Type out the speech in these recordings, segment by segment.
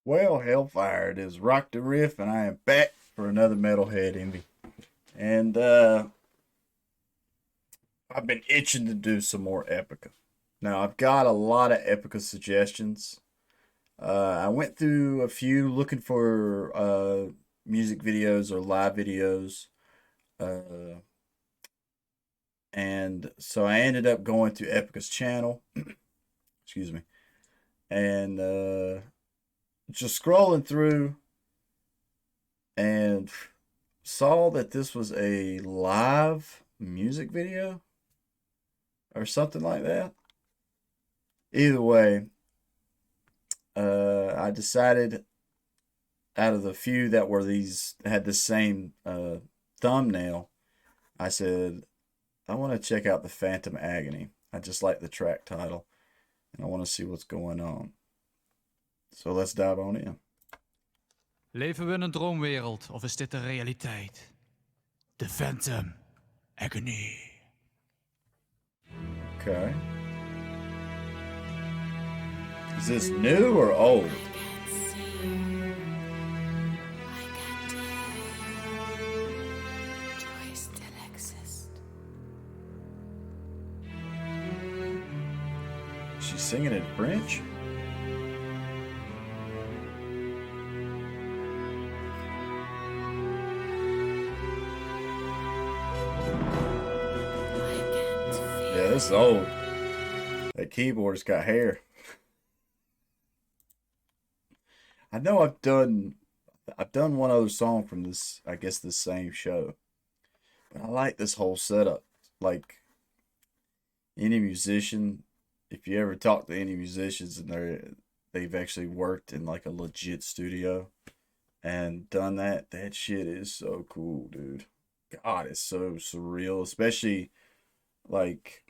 Well, Hellfire, it is Rock the Riff, and I am back for another Metalhead Envy. And I've been itching to do some more Epica. Now, I've got a lot of Epica suggestions. I went through a few looking for music videos or live videos. Uh, and so I ended up going to Epica's channel. Excuse me. And just scrolling through and saw that this was a live music video or something like that. Either way, I decided out of the few that were had the same thumbnail, I said, I want to check out the Phantom Agony. I just like the track title and I want to see what's going on. So let's dive on in. Leven we in een droomwereld of is dit de realiteit? The Phantom Agony. Okay. Is this new or old? She's singing in French? Yeah, this is old. That keyboard's got hair. I know I've done one other song from this, I guess this same show. But I like this whole setup. Like any musician, if you ever talk to any musicians and they've actually worked in like a legit studio and done that shit is so cool, dude. God, it's so surreal, especially like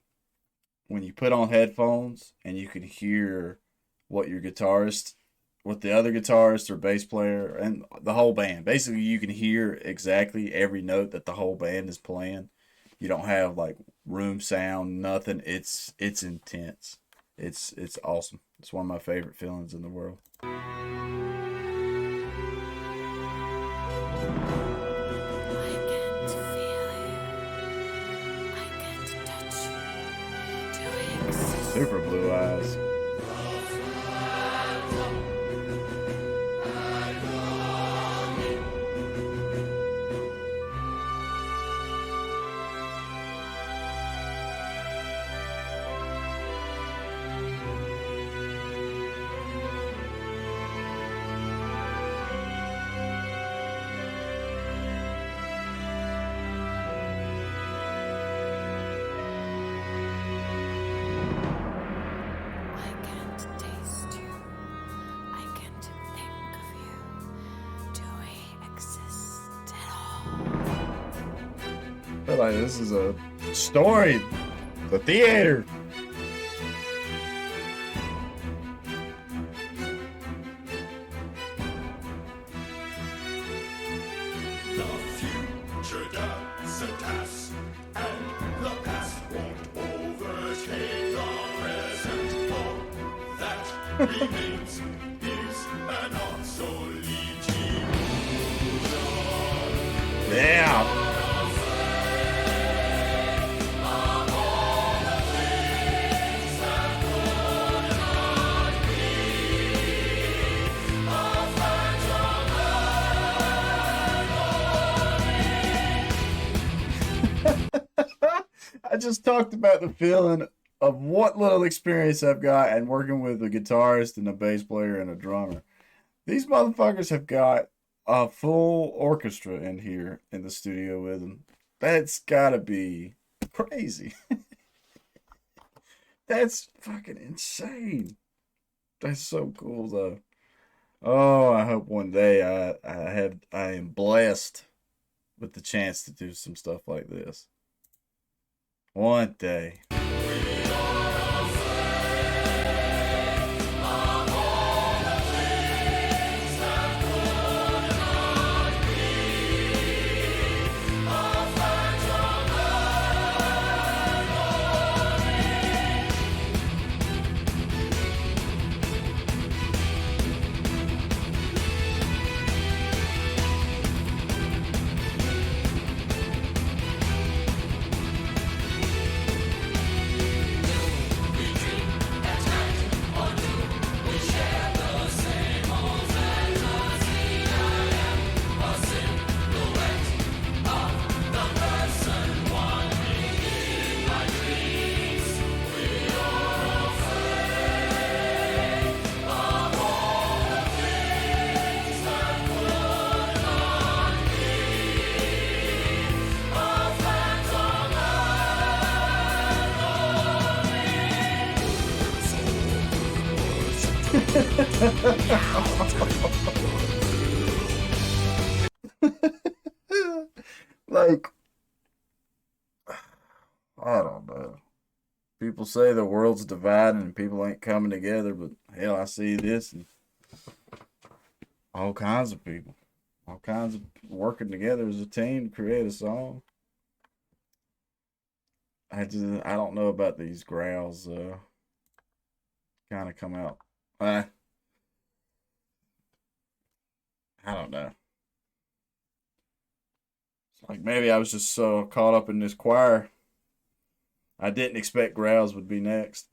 when you put on headphones and you can hear what the other guitarist or bass player and the whole band. Basically, you can hear exactly every note that the whole band is playing. You don't have like room sound, nothing. It's intense. It's awesome. It's one of my favorite feelings in the world. Super blue eyes. I feel like this is a story, the theater. The future doesn't pass, and the past won't overtake the present. All that remains is an obsolete illusion. Yeah. I just talked about the feeling of what little experience I've got and working with a guitarist and a bass player and a drummer. These motherfuckers have got a full orchestra in here in the studio with them. That's gotta be crazy. That's fucking insane. That's so cool though. Oh, I hope one day I am blessed with the chance to do some stuff like this. One day. Like, I don't know. People say the world's dividing and people ain't coming together, but hell, I see this and all kinds of people, all kinds of working together as a team to create a song. I don't know about these growls. Kind of come out. I don't know. It's like maybe I was just so caught up in this choir. I didn't expect growls would be next.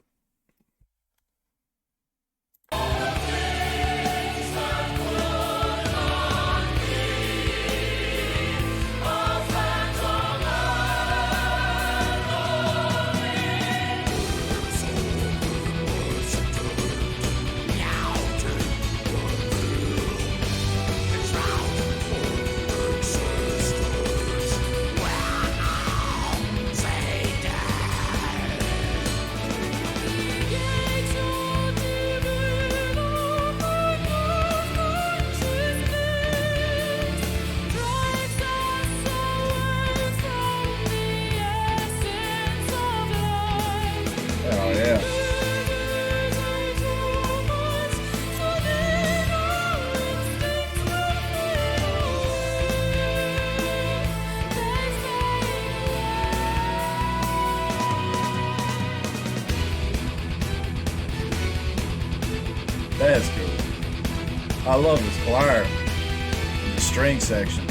Oh yeah. That's cool. I love this choir and the string section.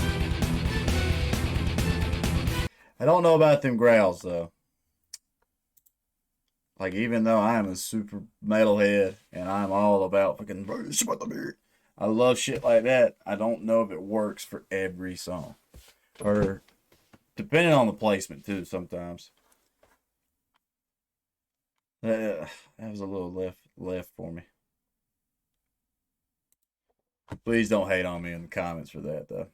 I don't know about them growls though. Like, even though I am a super metalhead and I'm all about fucking, I love shit like that. I don't know if it works for every song, or depending on the placement too. Sometimes that was a little left for me. Please don't hate on me in the comments for that though.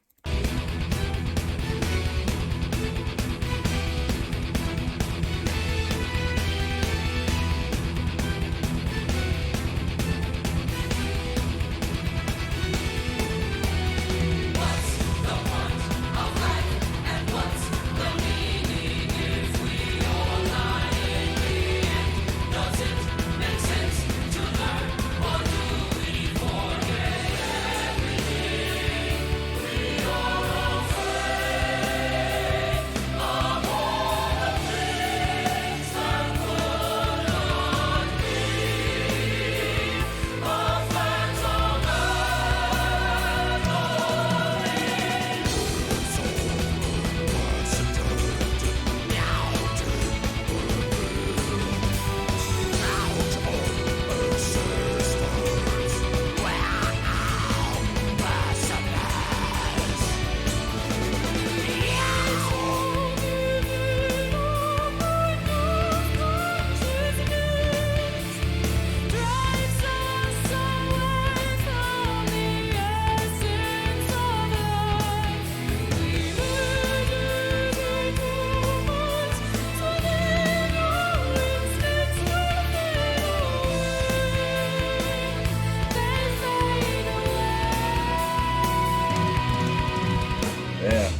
Yeah,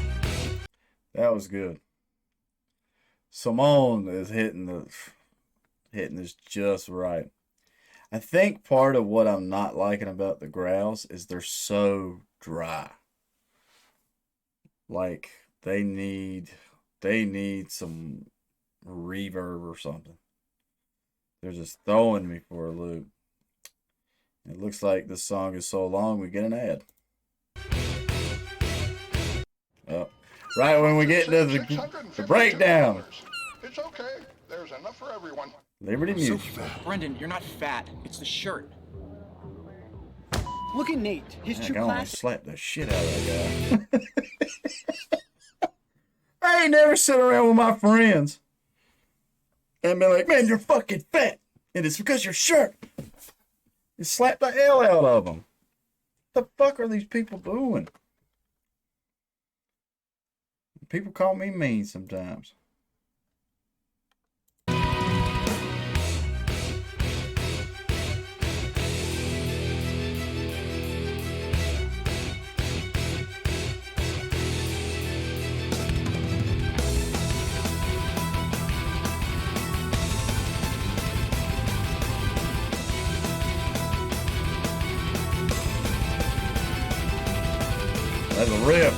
that was good. Simone is hitting this just right. I think part of what I'm not liking about the growls is they're so dry. Like, they need some reverb or something. They're just throwing me for a loop. It looks like this song is so long we get an ad. Oh, right when we get to the breakdown. It's okay. There's enough for everyone. Liberty So Music. fat. Brendan, you're not fat. It's the shirt. Look at Nate. His Heck, true I almost class. slapped the shit out of that guy. I ain't never sit around with my friends and be like, man, you're fucking fat. And it's because your shirt. You slapped the hell out of them. What the fuck are these people doing? People call me mean sometimes. That's a riff.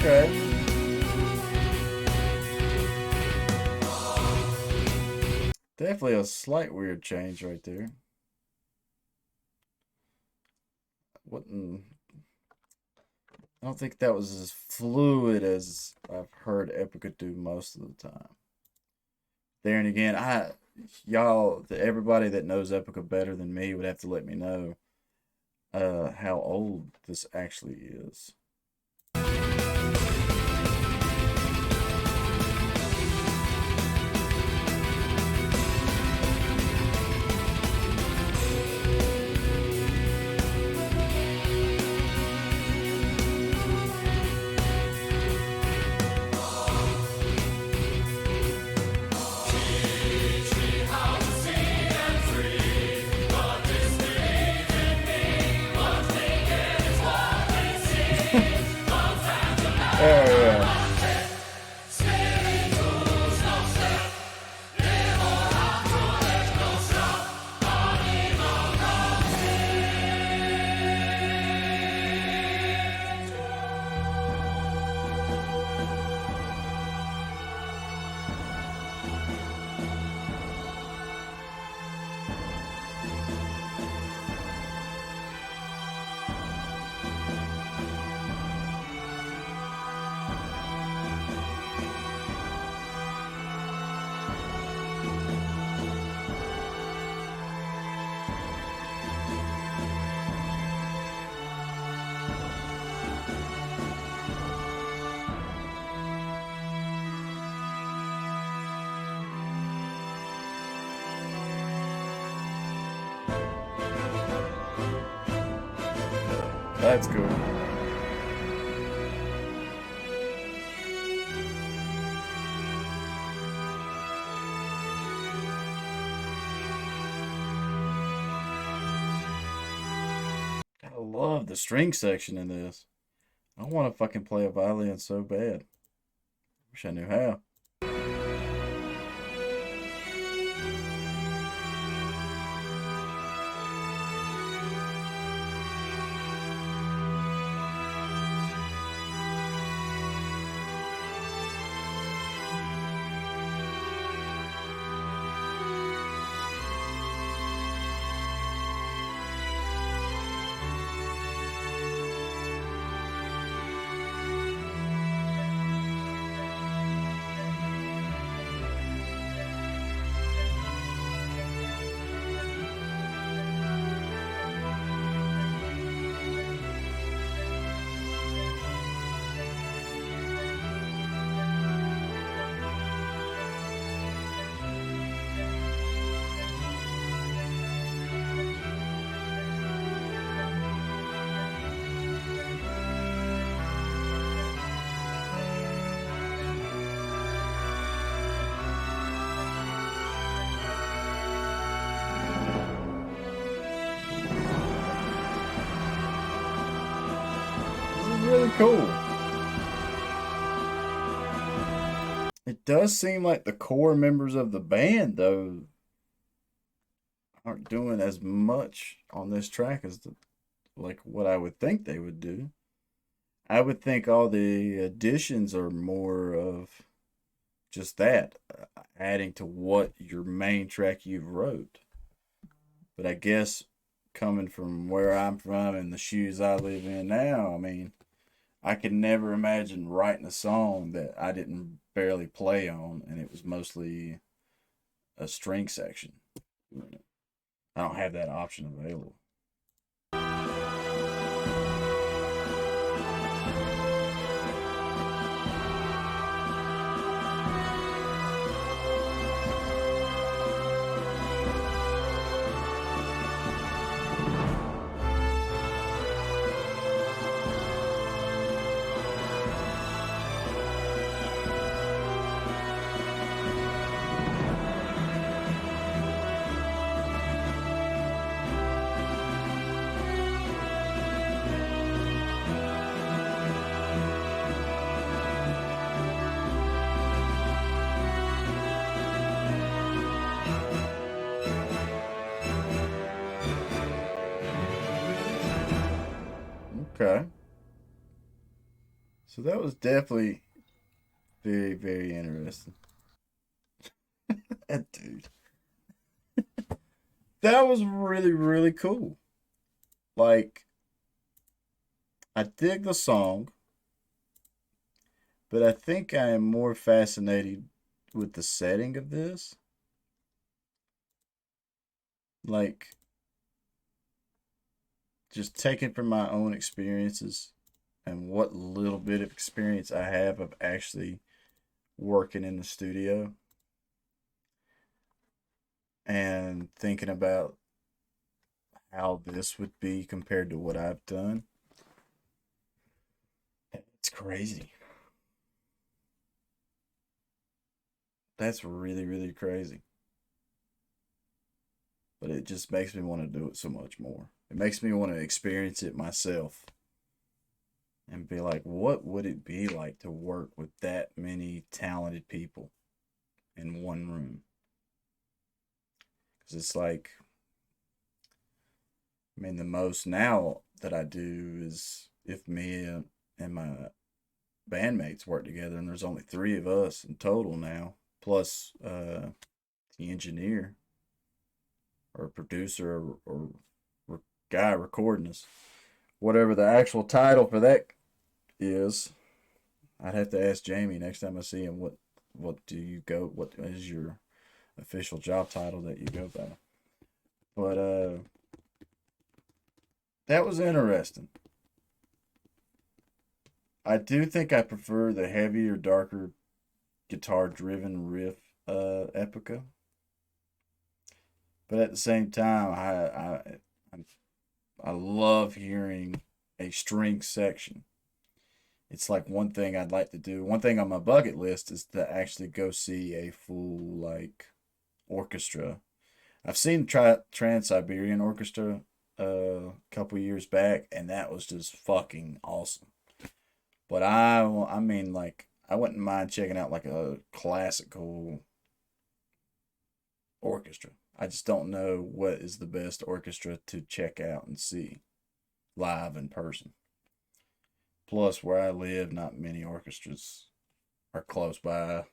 Okay. Definitely a slight weird change right there. Wouldn't I don't think that was as fluid as I've heard Epica do most of the time. There and again, everybody that knows Epica better than me would have to let me know how old this actually is. Oh, yeah. That's cool. I love the string section in this. I want to fucking play a violin so bad. Wish I knew how. Really cool. It does seem like the core members of the band, though, aren't doing as much on this track as like what I would think they would do. I would think all the additions are more of just that, adding to what your main track you've wrote. But I guess coming from where I'm from and the shoes I live in now, I mean, I could never imagine writing a song that I didn't barely play on, and it was mostly a string section. I don't have that option available. Okay. So that was definitely very, very interesting. That dude. That was really, really cool. Like, I dig the song, but I think I am more fascinated with the setting of this. Like, just taken from my own experiences and what little bit of experience I have of actually working in the studio and thinking about how this would be compared to what I've done. It's crazy. That's really, really crazy. But it just makes me want to do it so much more. It makes me want to experience it myself and be like, what would it be like to work with that many talented people in one room? Because it's like, I mean, the most now that I do is if me and my bandmates work together, and there's only three of us in total now, plus the engineer or producer or guy recording us. Whatever the actual title for that is, I'd have to ask Jamie next time I see him what do you go what is your official job title that you go by. But that was interesting. I do think I prefer the heavier, darker guitar driven riff Epica. But at the same time, I love hearing a string section. It's like one thing I'd like to do. One thing on my bucket list is to actually go see a full like orchestra. I've seen Trans Siberian Orchestra a couple years back, and that was just fucking awesome. But I mean, like, I wouldn't mind checking out like a classical orchestra. I just don't know what is the best orchestra to check out and see live in person. Plus, where I live, not many orchestras are close by.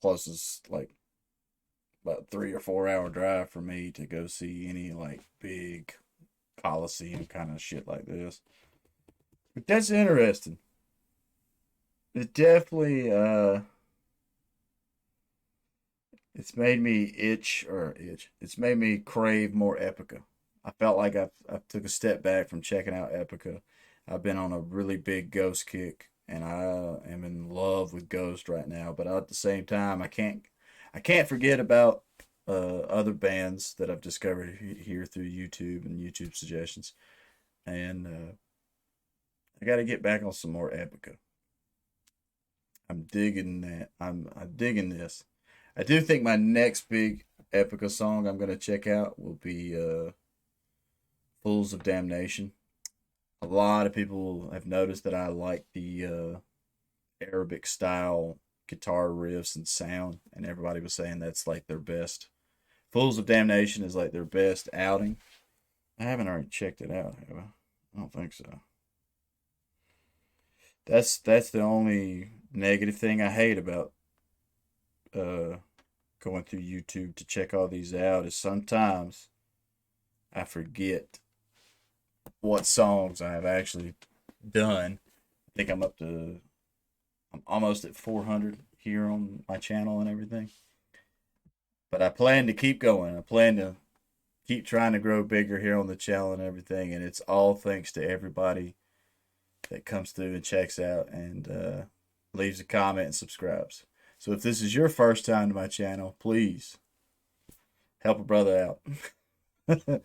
Closest, like, about 3 or 4 hour drive for me to go see any, like, big Coliseum kind of shit like this. But that's interesting. It definitely, it's made me itch. It's made me crave more Epica. I felt like I've took a step back from checking out Epica. I've been on a really big Ghost kick, and I am in love with Ghost right now. But at the same time, I can't forget about other bands that I've discovered here through YouTube and YouTube suggestions, and I got to get back on some more Epica. I'm digging that. I'm digging this. I do think my next big Epica song I'm gonna check out will be "Fools of Damnation." A lot of people have noticed that I like the Arabic style guitar riffs and sound, and everybody was saying that's like their best. "Fools of Damnation" is like their best outing. I haven't already checked it out, have I? I don't think so. That's the only negative thing I hate about uh going through YouTube to check all these out is sometimes I forget what songs I have actually done. I think I'm almost at 400 here on my channel and everything. But I plan to keep going. I plan to keep trying to grow bigger here on the channel and everything. And it's all thanks to everybody that comes through and checks out and leaves a comment and subscribes. So if this is your first time to my channel, please help a brother out.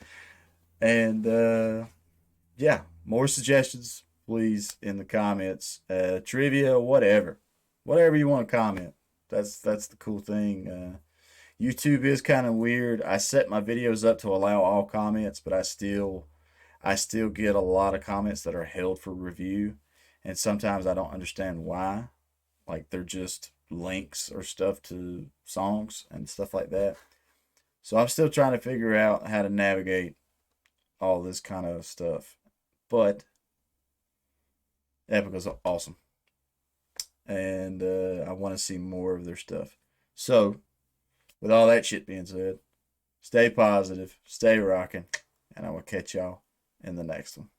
And yeah, more suggestions, please, in the comments. Trivia, whatever you want to comment. That's the cool thing. YouTube is kind of weird. I set my videos up to allow all comments, but I still get a lot of comments that are held for review, and sometimes I don't understand why. Like they're just links or stuff to songs and stuff like that. So I'm still trying to figure out how to navigate all this kind of stuff. But Epica's awesome, and I want to see more of their stuff. So, with all that shit being said, stay positive, stay rocking, and I will catch y'all in the next one.